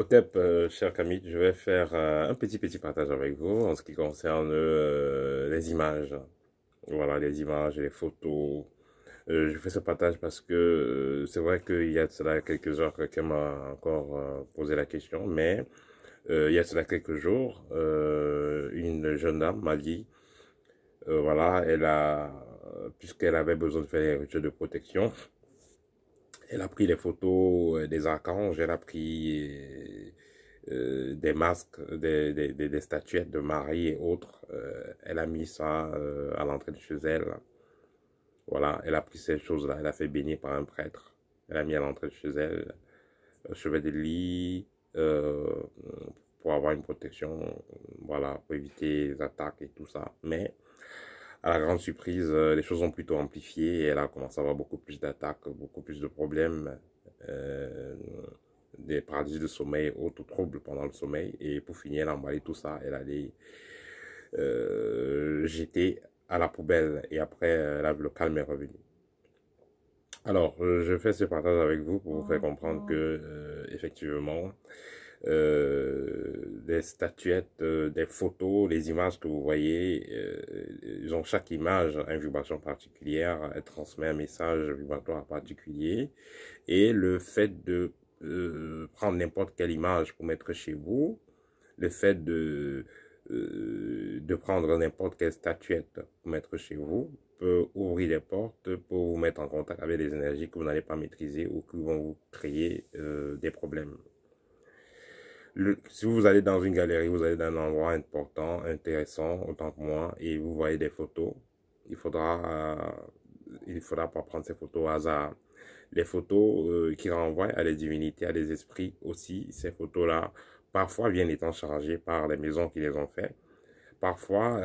Otep, cher Camille, je vais faire un petit partage avec vous en ce qui concerne les images. Voilà, les images, les photos. Je fais ce partage parce que c'est vrai qu'il y a de cela quelques heures, quelqu'un m'a encore posé la question, mais il y a de cela quelques jours, une jeune dame m'a dit, voilà, puisqu'elle avait besoin de faire les rituels de protection, elle a pris les photos des archanges, elle a pris des masques, des statuettes de Marie et autres. Elle a mis ça à l'entrée de chez elle. Voilà, elle a pris ces choses-là, elle a fait bénir par un prêtre. Elle a mis à l'entrée de chez elle, chevet de lit, pour avoir une protection, voilà, pour éviter les attaques et tout ça. Mais à la grande surprise, les choses ont plutôt amplifié et elle a commencé à avoir beaucoup plus d'attaques, beaucoup plus de problèmes, euh, des paralysies de sommeil, autres troubles pendant le sommeil. Et pour finir, elle a emballé tout ça, elle allait jeter à la poubelle et après, là, le calme est revenu. Alors, je fais ce partage avec vous pour vous faire comprendre que, effectivement, des statuettes, des photos, les images que vous voyez, ils ont chaque image a une vibration particulière, elle transmet un message vibratoire particulier. Et le fait de prendre n'importe quelle image pour mettre chez vous, le fait de prendre n'importe quelle statuette pour mettre chez vous, peut ouvrir les portes pour vous mettre en contact avec des énergies que vous n'allez pas maîtriser ou qui vont vous créer des problèmes. Si vous allez dans une galerie, vous allez dans un endroit important, intéressant, autant que moi, et vous voyez des photos, il faudra pas prendre ces photos au hasard. Les photos qui renvoient à des divinités, à des esprits aussi, ces photos-là, parfois viennent étant chargées par les maisons qui les ont faites. Parfois,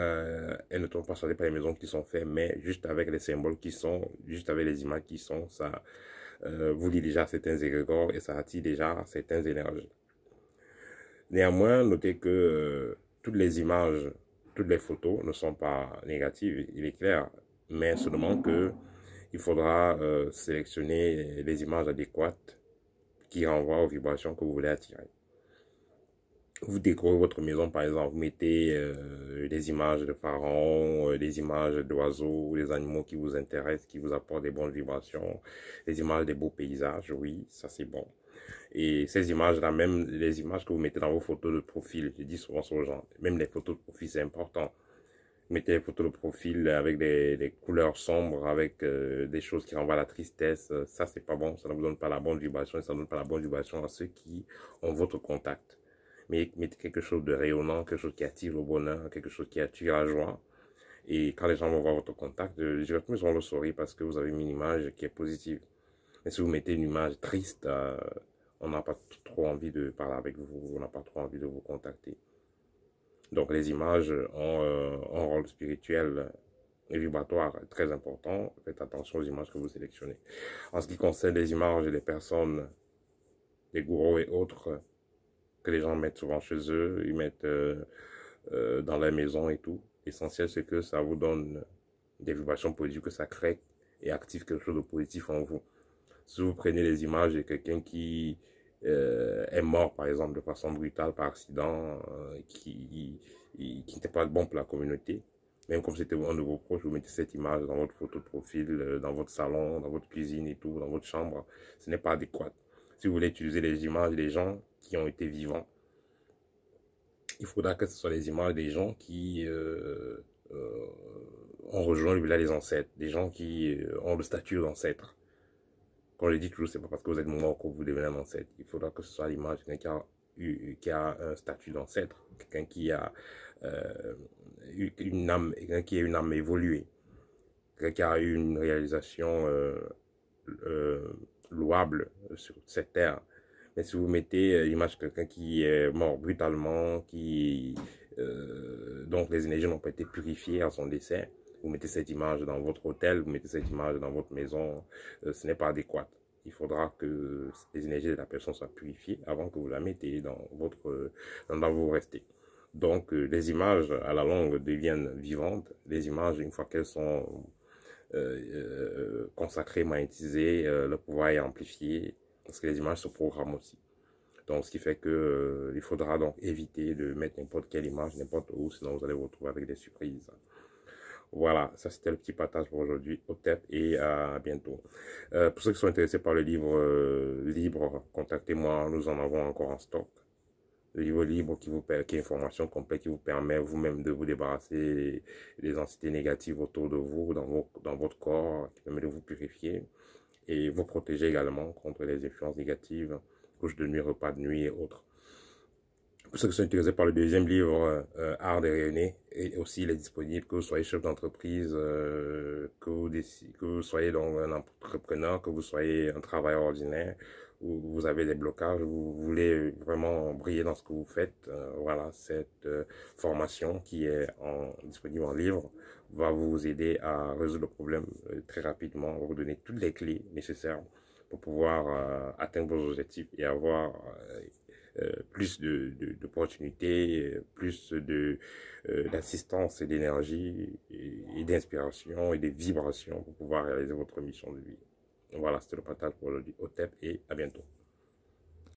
elles ne sont pas chargées par les maisons qui sont faites, mais juste avec les symboles qui sont, juste avec les images qui sont, ça vous lie déjà certains égrégores et ça attire déjà certaines énergies. Néanmoins, notez que toutes les images, toutes les photos ne sont pas négatives, il est clair, mais seulement que il faudra sélectionner les images adéquates qui renvoient aux vibrations que vous voulez attirer. Vous décorez votre maison, par exemple, vous mettez des images de pharaons, des images d'oiseaux, des animaux qui vous intéressent, qui vous apportent des bonnes vibrations, des images des beaux paysages, oui, ça c'est bon. Et ces images-là, même les images que vous mettez dans vos photos de profil, je dis souvent aux gens, même les photos de profil, c'est important. Mettez les photos de profil avec des couleurs sombres, avec des choses qui renvoient à la tristesse. Ça, c'est pas bon. Ça ne vous donne pas la bonne vibration et ça ne donne pas la bonne vibration à ceux qui ont votre contact. Mais mettez quelque chose de rayonnant, quelque chose qui attire le bonheur, quelque chose qui attire la joie. Et quand les gens vont voir votre contact, directement, ils vont le sourire parce que vous avez mis une image qui est positive. Mais si vous mettez une image triste, on n'a pas trop envie de parler avec vous, on n'a pas trop envie de vous contacter. Donc les images ont un rôle spirituel et vibratoire très important. Faites attention aux images que vous sélectionnez. En ce qui concerne les images des personnes, des gourous et autres, que les gens mettent souvent chez eux, ils mettent dans la maison et tout, l'essentiel c'est que ça vous donne des vibrations positives, que ça crée et active quelque chose de positif en vous. Si vous prenez les images de quelqu'un qui est mort, par exemple, de façon brutale, par accident, qui n'était pas bon pour la communauté, même comme c'était un de vos proches, vous mettez cette image dans votre photo de profil, dans votre salon, dans votre cuisine et tout, dans votre chambre, ce n'est pas adéquat. Si vous voulez utiliser les images des gens qui ont été vivants, il faudra que ce soit les images des gens qui ont rejoint le village des ancêtres, des gens qui ont le statut d'ancêtre. Quand je dis toujours, c'est pas parce que vous êtes mort que vous devenez un ancêtre. Il faudra que ce soit l'image de quelqu'un qui a un statut d'ancêtre, quelqu'un qui a une âme, quelqu'un qui a une âme évoluée, quelqu'un qui a eu une réalisation euh, louable sur cette terre. Mais si vous mettez l'image de quelqu'un qui est mort brutalement, donc les énergies n'ont pas été purifiées à son décès, vous mettez cette image dans votre hôtel, vous mettez cette image dans votre maison, ce n'est pas adéquat. Il faudra que les énergies de la personne soient purifiées avant que vous la mettez dans vos restés. Donc, les images, à la longue, deviennent vivantes. Les images, une fois qu'elles sont consacrées, magnétisées, le pouvoir est amplifié, parce que les images se programment aussi. Donc, ce qui fait que il faudra donc éviter de mettre n'importe quelle image, n'importe où, sinon vous allez vous retrouver avec des surprises. Voilà, ça c'était le petit partage pour aujourd'hui. Au TEP et à bientôt. Pour ceux qui sont intéressés par le livre libre, contactez-moi, nous en avons encore en stock. Le livre libre qui est information complète, qui vous permet vous-même de vous débarrasser des entités négatives autour de vous, dans votre corps, qui permet de vous purifier et vous protéger également contre les influences négatives, couches de nuit, repas de nuit et autres. Pour ceux qui sont intéressés par le deuxième livre, Art de rayonner, et aussi il est disponible, que vous soyez chef d'entreprise, que vous soyez donc un entrepreneur, que vous soyez un travailleur ordinaire, ou vous avez des blocages, vous voulez vraiment briller dans ce que vous faites. Voilà, cette formation qui est disponible en livre va vous aider à résoudre le problème très rapidement, va vous donner toutes les clés nécessaires pour pouvoir atteindre vos objectifs et avoir plus d'opportunités, plus d'assistance et d'énergie et d'inspiration et de vibrations pour pouvoir réaliser votre mission de vie. Voilà, c'était le partage pour aujourd'hui. Au TEP et à bientôt.